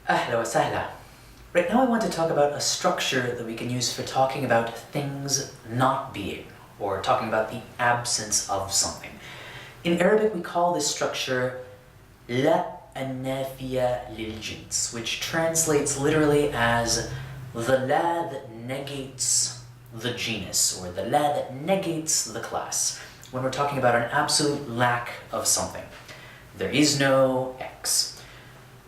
Ahla wa sahla. Right now I want to talk about a structure that we can use for talking about things not being, or talking about the absence of something. In Arabic we call this structure النافية للجنس, which translates literally as the la that negates the genus, or the la that negates the class, when we're talking about an absolute lack of something. There is no X.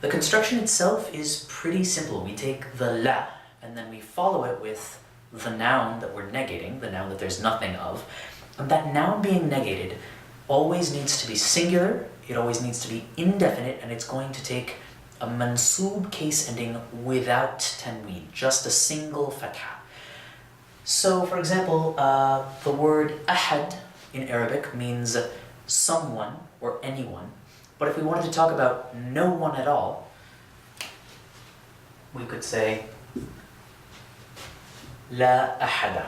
The construction itself is pretty simple. We take the la and then we follow it with the noun that we're negating, the noun that there's nothing of. And that noun being negated always needs to be singular, it always needs to be indefinite, and it's going to take a mansoob case ending without tanween, just a single fatha. So for example, the word ahad in Arabic means someone or anyone. But if we wanted to talk about no one at all, we could say La ahada.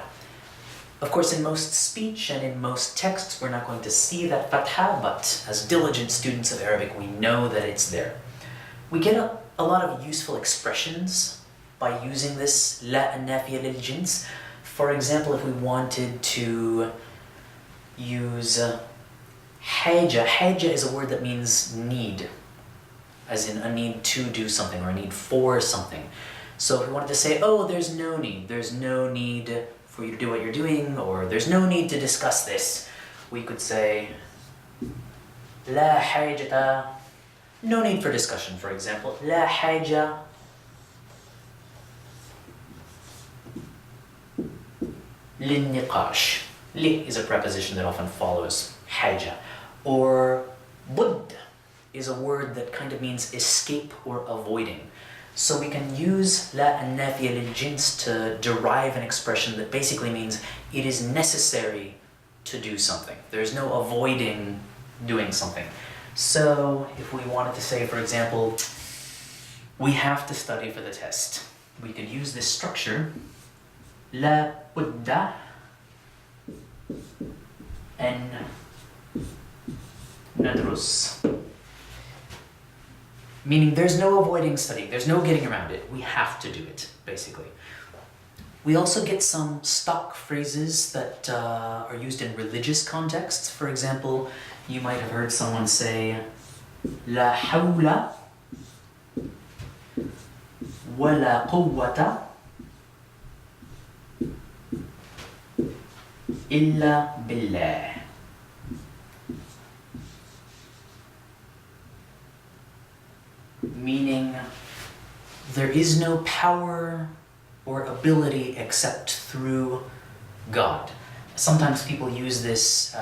Of course, in most speech and in most texts, we're not going to see that fatha, but as diligent students of Arabic, we know that it's there. We get a lot of useful expressions by using this La النافية للجنس. For example, if we wanted to use حاجة. حاجة is a word that means need, as in a need to do something or a need for something. So if we wanted to say, oh, there's no need for you to do what you're doing, or there's no need to discuss this, we could say لا حاجة, no need for discussion, for example. لا حاجة للنقاش. li is a preposition that often follows حاجة. Or bud is a word that kind of means escape or avoiding. So we can use la النافية للجنس to derive an expression that basically means it is necessary to do something. There's no avoiding doing something. So if we wanted to say, for example, we have to study for the test, we could use this structure لا بد أن ندرس, meaning there's no avoiding studying, there's no getting around it, we have to do it, basically. We also get some stock phrases that are used in religious contexts. For example, you might have heard someone say لا حول ولا قوة إلا بالله. Meaning, there is no power or ability except through God. Sometimes people use this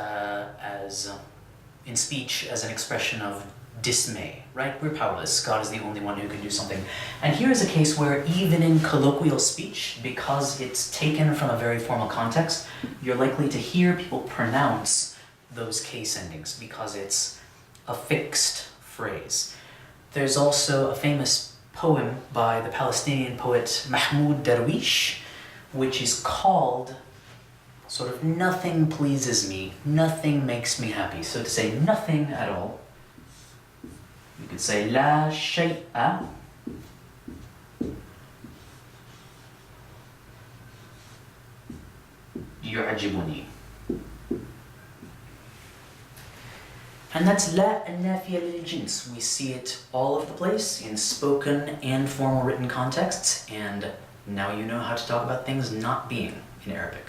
in speech as an expression of dismay, right? We're powerless. God is the only one who can do something. And here is a case where even in colloquial speech, because it's taken from a very formal context, you're likely to hear people pronounce those case endings because it's a fixed phrase. There's also a famous poem by the Palestinian poet Mahmoud Darwish, which is called sort of nothing pleases me, nothing makes me happy. So to say nothing at all, you could say لا شيء يعجبني. And that's لا النافية للجنس. We see it all over the place in spoken and formal written contexts, and now you know how to talk about things not being in Arabic.